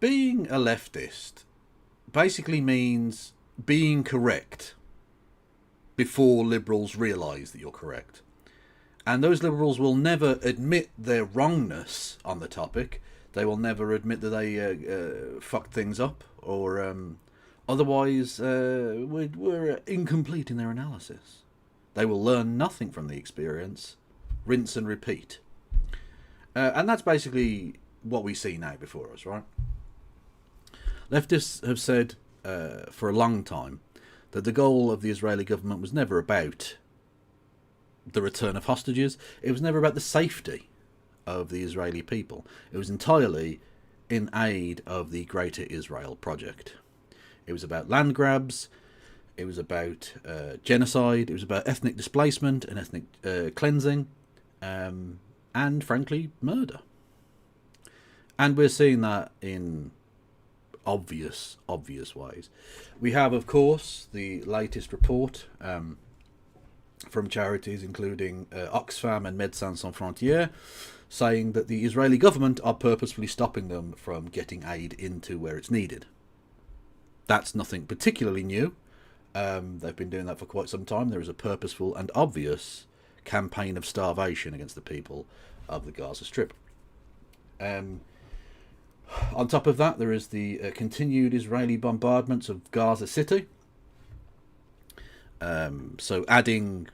Being a leftist basically means being correct before liberals realise that you're correct. And those liberals will never admit their wrongness on the topic. They will never admit that they fucked things up, or otherwise were incomplete in their analysis. They will learn nothing from the experience, rinse and repeat. And that's basically what we see now before us, right? Leftists have said for a long time that the goal of the Israeli government was never about the return of hostages. It was never about the safety of the Israeli people. It was entirely in aid of the Greater Israel Project. It was about land grabs. It was about genocide. It was about ethnic displacement and ethnic cleansing, and frankly, murder. And we're seeing that in obvious ways. We have, of course, the latest report from charities including Oxfam and Médecins Sans Frontières, saying that the Israeli government are purposefully stopping them from getting aid into where it's needed. That's nothing particularly new. They've been doing that for quite some time. There is a purposeful and obvious campaign of starvation against the people of the Gaza Strip. On top of that, there is the continued Israeli bombardments of Gaza City. So adding,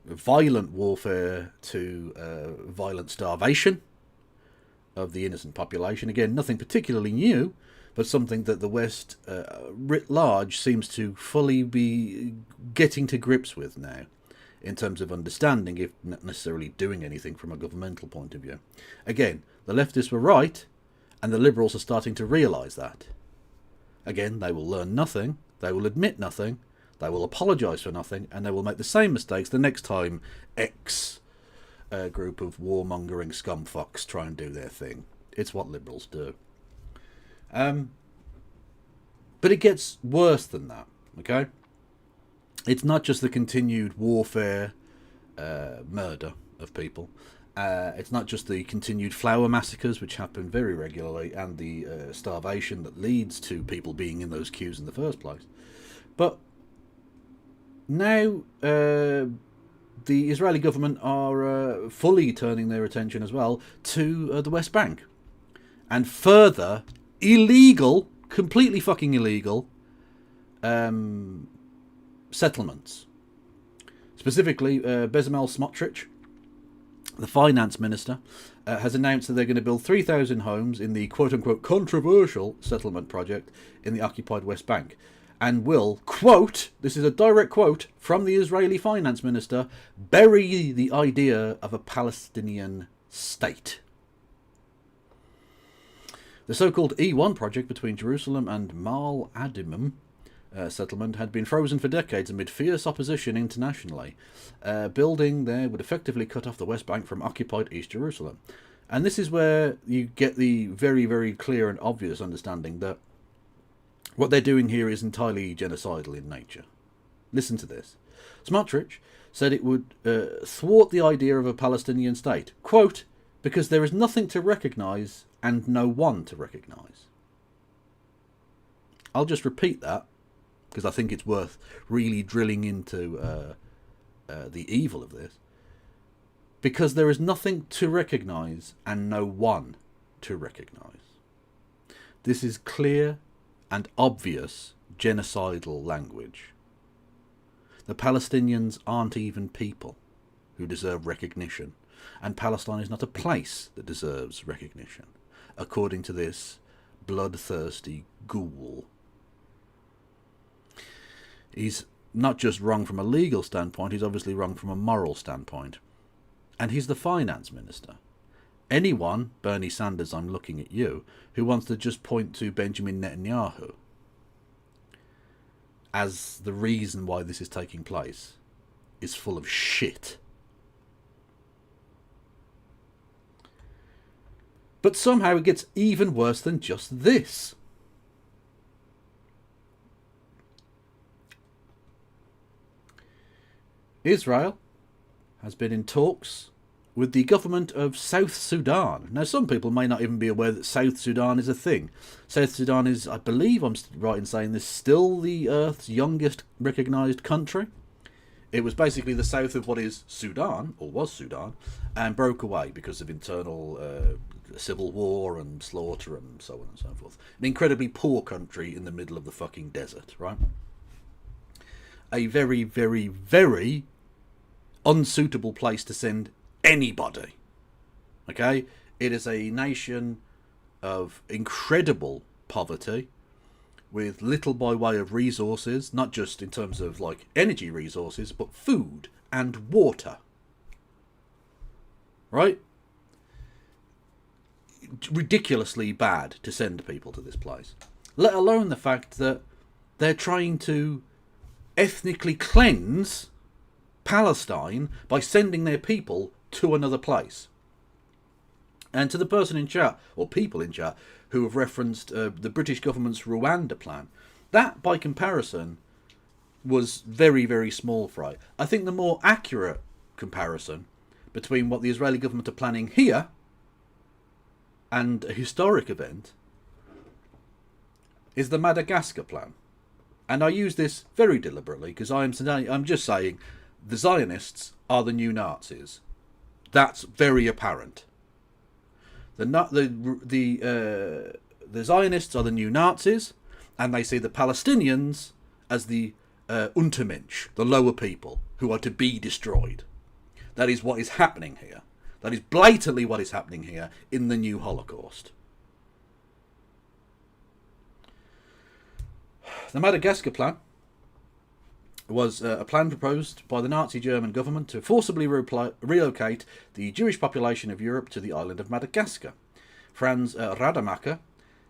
violent warfare to violent starvation of the innocent population. Again, nothing particularly new, but something that the West writ large seems to fully be getting to grips with now, in terms of understanding, if not necessarily doing anything from a governmental point of view. Again, the leftists were right, and the liberals are starting to realise that. Again, they will learn nothing, they will admit nothing, they will apologise for nothing, and they will make the same mistakes the next time X group of warmongering scumfucks try and do their thing. It's what liberals do. But it gets worse than that, okay? It's not just the continued warfare, murder of people. It's not just the continued flower massacres, which happen very regularly, and the starvation that leads to people being in those queues in the first place. But now the Israeli government are fully turning their attention as well to the West Bank. And further illegal, completely fucking illegal, settlements. Specifically, Bezalel Smotrich, the finance minister, has announced that they're going to build 3,000 homes in the quote-unquote controversial settlement project in the occupied West Bank, and will, quote, this is a direct quote from the Israeli finance minister, bury the idea of a Palestinian state. The so-called E1 project between Jerusalem and Mal Adimim settlement had been frozen for decades amid fierce opposition internationally. Building there would effectively cut off the West Bank from occupied East Jerusalem. And this is where you get the very, very clear and obvious understanding that what they're doing here is entirely genocidal in nature. Listen to this. Smotrich said it would thwart the idea of a Palestinian state, quote, because there is nothing to recognise and no one to recognise. I'll just repeat that, because I think it's worth really drilling into the evil of this. Because there is nothing to recognise and no one to recognise. This is clear and obvious genocidal language. The Palestinians aren't even people who deserve recognition, and Palestine is not a place that deserves recognition, according to this bloodthirsty ghoul. He's not just wrong from a legal standpoint, he's obviously wrong from a moral standpoint. And he's the finance minister. Anyone, Bernie Sanders, I'm looking at you, who wants to just point to Benjamin Netanyahu as the reason why this is taking place is full of shit. But somehow it gets even worse than just this. Israel has been in talks with the government of South Sudan. Now, some people may not even be aware that South Sudan is a thing. South Sudan is, I believe I'm right in saying this, still the Earth's youngest recognised country. It was basically the south of what is Sudan, or was Sudan, and broke away because of internal civil war and slaughter and so on and so forth. An incredibly poor country in the middle of the fucking desert, right? A very, very, very unsuitable place to send anybody. Okay? It is a nation of incredible poverty, with little by way of resources, not just in terms of like energy resources, but food and water. Right? Ridiculously bad to send people to this place. Let alone the fact that they're trying to ethnically cleanse Palestine by sending their people to another place. And to the person in chat, or people in chat, who have referenced the British government's Rwanda plan, that, by comparison, was very, very small fry. I think the more accurate comparison between what the Israeli government are planning here and a historic event is the Madagascar plan. And I use this very deliberately because I'm just saying the Zionists are the new Nazis. That's very apparent. The Zionists are the new Nazis, and they see the Palestinians as the Untermensch, the lower people, who are to be destroyed. That is what is happening here. That is blatantly what is happening here in the new Holocaust. The Madagascar plan was a plan proposed by the Nazi German government to forcibly relocate the Jewish population of Europe to the island of Madagascar. Franz Rademacher,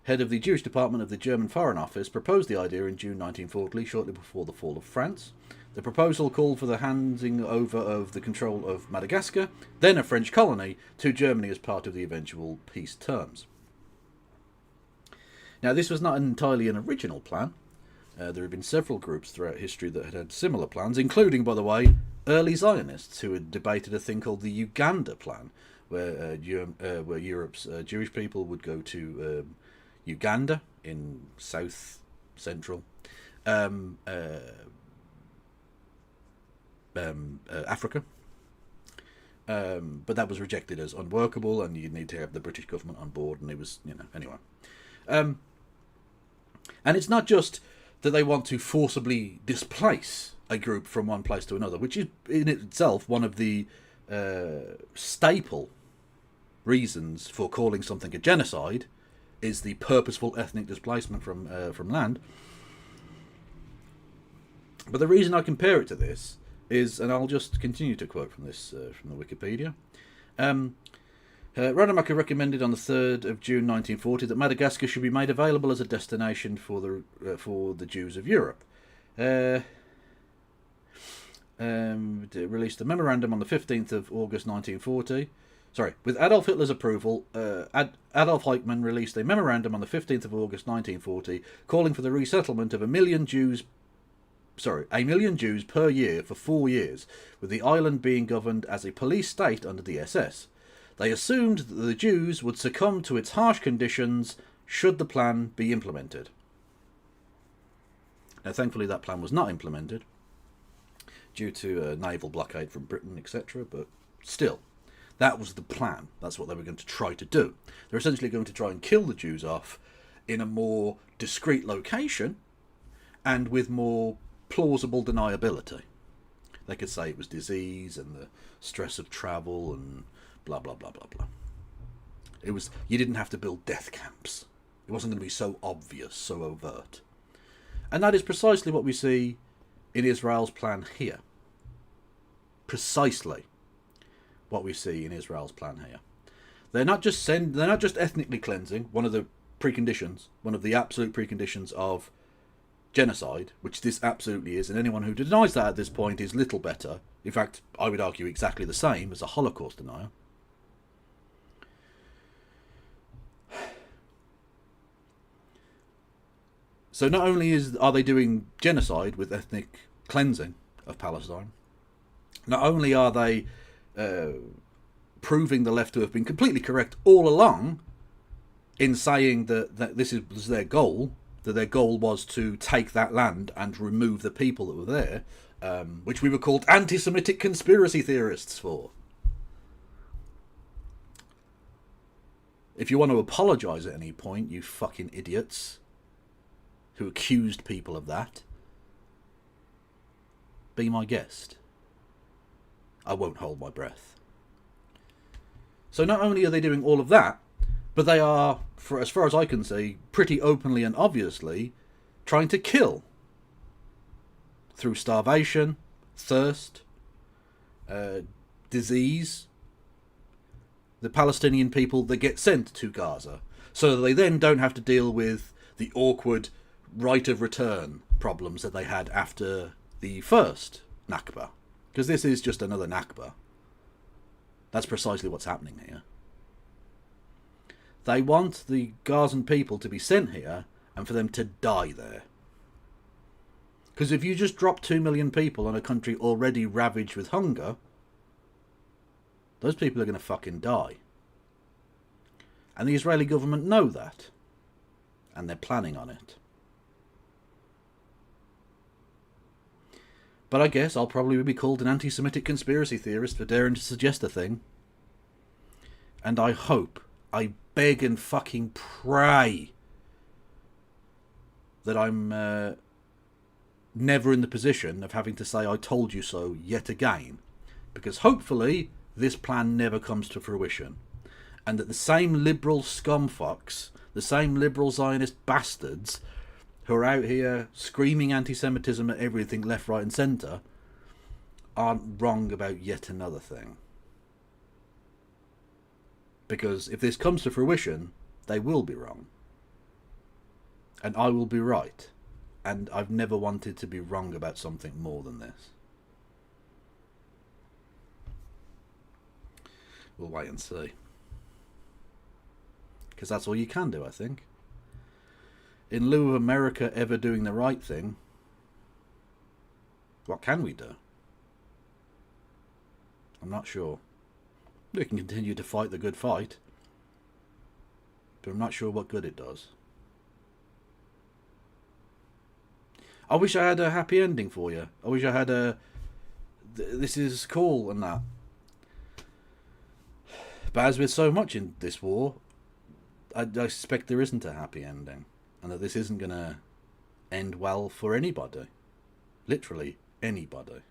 head of the Jewish department of the German Foreign Office, proposed the idea in June 1940, shortly before the fall of France. The proposal called for the handing over of the control of Madagascar, then a French colony, to Germany as part of the eventual peace terms. Now, this was not entirely an original plan. There have been several groups throughout history that had similar plans, including, by the way, early Zionists who had debated a thing called the Uganda plan, where Europe's Jewish people would go to Uganda in south central Africa. But that was rejected as unworkable, and you need to have the British government on board, and it was, anyway. And it's not just that they want to forcibly displace a group from one place to another, which is in itself one of the staple reasons for calling something a genocide, is the purposeful ethnic displacement from land. But the reason I compare it to this is, and I'll just continue to quote from this from the Wikipedia. Rademacher recommended on the 3rd of June 1940 that Madagascar should be made available as a destination for the Jews of Europe. It released a memorandum on the 15th of August 1940. With Adolf Hitler's approval, Adolf Eichmann released a memorandum on the 15th of August 1940 calling for the resettlement of a million Jews per year for 4 years, with the island being governed as a police state under the SS. They assumed that the Jews would succumb to its harsh conditions should the plan be implemented. Now, thankfully, that plan was not implemented due to a naval blockade from Britain, etc. But still, that was the plan. That's what they were going to try to do. They're essentially going to try and kill the Jews off in a more discreet location and with more plausible deniability. They could say it was disease and the stress of travel and blah, blah, blah, blah, blah. You didn't have to build death camps. It wasn't going to be so obvious, so overt. And that is precisely what we see in Israel's plan here. Precisely what we see in Israel's plan here. They're not just ethnically cleansing, one of the absolute preconditions of genocide, which this absolutely is, and anyone who denies that at this point is little better. In fact, I would argue exactly the same as a Holocaust denier. So not only are they doing genocide with ethnic cleansing of Palestine, not only are they proving the left to have been completely correct all along in saying that this was their goal, that their goal was to take that land and remove the people that were there, which we were called anti-Semitic conspiracy theorists for. If you want to apologise at any point, you fucking idiots who accused people of that, be my guest. I won't hold my breath. So not only are they doing all of that, but they are, for as far as I can see, pretty openly and obviously trying to kill. Through starvation, thirst, disease, the Palestinian people that get sent to Gaza, so that they then don't have to deal with the awkward right of return problems that they had after the first Nakba. Because this is just another Nakba. That's precisely what's happening here. They want the Gazan people to be sent here and for them to die there. Because if you just drop 2 million people on a country already ravaged with hunger, those people are going to fucking die. And the Israeli government know that. And they're planning on it. But I guess I'll probably be called an anti-Semitic conspiracy theorist for daring to suggest a thing. And I hope, I beg and fucking pray that I'm never in the position of having to say I told you so yet again. Because hopefully this plan never comes to fruition. And that the same liberal scumfucks, the same liberal Zionist bastards who are out here screaming anti-Semitism at everything left, right and centre aren't wrong about yet another thing. Because if this comes to fruition, they will be wrong. And I will be right. And I've never wanted to be wrong about something more than this. We'll wait and see. Because that's all you can do, I think. In lieu of America ever doing the right thing, what can we do? I'm not sure. We can continue to fight the good fight, but I'm not sure what good it does. I wish I had a happy ending for you. I wish I had a this is cool and that. But as with so much in this war, I suspect there isn't a happy ending. And that this isn't going to end well for anybody. Literally anybody.